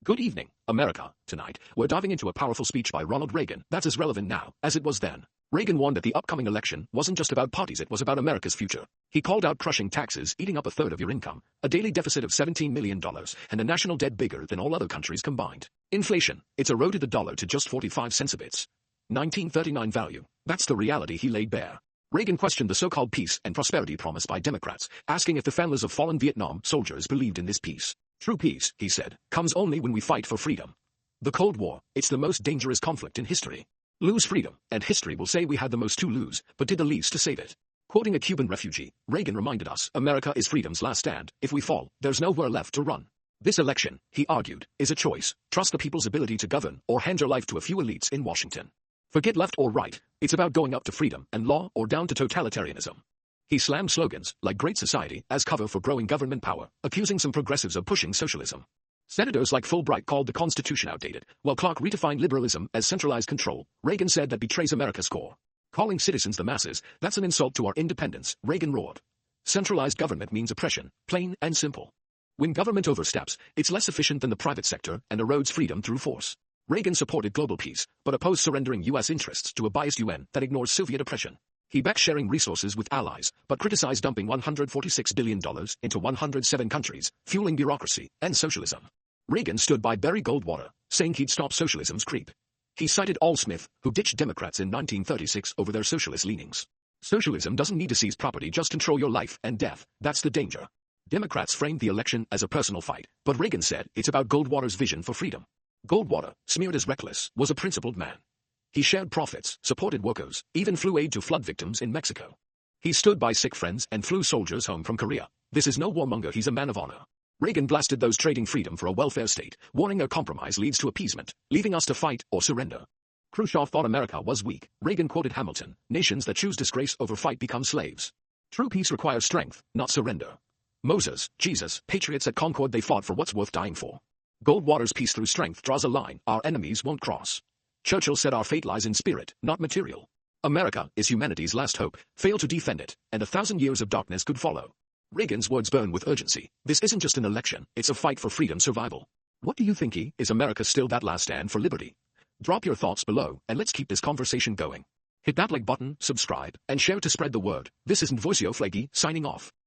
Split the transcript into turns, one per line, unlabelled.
Good evening, America. Tonight, we're diving into a powerful speech by Ronald Reagan that's as relevant now as it was then. Reagan warned that the upcoming election wasn't just about parties, it was about America's future. He called out crushing taxes eating up a third of your income, a daily deficit of $17 million, and a national debt bigger than all other countries combined. Inflation, it's eroded the dollar to just 45 cents a bit. 1939 value, that's the reality he laid bare. Reagan questioned the so-called peace and prosperity promised by Democrats, asking if the families of fallen Vietnam soldiers believed in this peace. True peace, he said, comes only when we fight for freedom. The Cold War, it's the most dangerous conflict in history. Lose freedom, and history will say we had the most to lose, but did the least to save it. Quoting a Cuban refugee, Reagan reminded us, America is freedom's last stand. If we fall, there's nowhere left to run. This election, he argued, is a choice. Trust the people's ability to govern, or hand your life to a few elites in Washington. Forget left or right, it's about going up to freedom and law or down to totalitarianism. He slammed slogans, like Great Society, as cover for growing government power, accusing some progressives of pushing socialism. Senators like Fulbright called the Constitution outdated, while Clark redefined liberalism as centralized control. Reagan said that betrays America's core. Calling citizens the masses, that's an insult to our independence, Reagan roared. Centralized government means oppression, plain and simple. When government oversteps, it's less efficient than the private sector and erodes freedom through force. Reagan supported global peace, but opposed surrendering U.S. interests to a biased UN that ignores Soviet oppression. He backed sharing resources with allies, but criticized dumping $146 billion into 107 countries, fueling bureaucracy and socialism. Reagan stood by Barry Goldwater, saying he'd stop socialism's creep. He cited Al Smith, who ditched Democrats in 1936 over their socialist leanings. Socialism doesn't need to seize property, just control your life and death. That's the danger. Democrats framed the election as a personal fight, but Reagan said it's about Goldwater's vision for freedom. Goldwater, smeared as reckless, was a principled man. He shared profits, supported workers, even flew aid to flood victims in Mexico. He stood by sick friends and flew soldiers home from Korea. This is no warmonger, he's a man of honor. Reagan blasted those trading freedom for a welfare state, warning a compromise leads to appeasement, leaving us to fight or surrender. Khrushchev thought America was weak. Reagan quoted Hamilton, nations that choose disgrace over fight become slaves. True peace requires strength, not surrender. Moses, Jesus, patriots at Concord, they fought for what's worth dying for. Goldwater's peace through strength draws a line our enemies won't cross. Churchill said our fate lies in spirit, not material. America is humanity's last hope, fail to defend it, and 1,000 years of darkness could follow. Reagan's words burn with urgency. This isn't just an election, it's a fight for freedom's survival. What do you think? Is America still that last stand for liberty? Drop your thoughts below, and let's keep this conversation going. Hit that like button, subscribe, and share to spread the word. This isn't Voicio Flaky, signing off.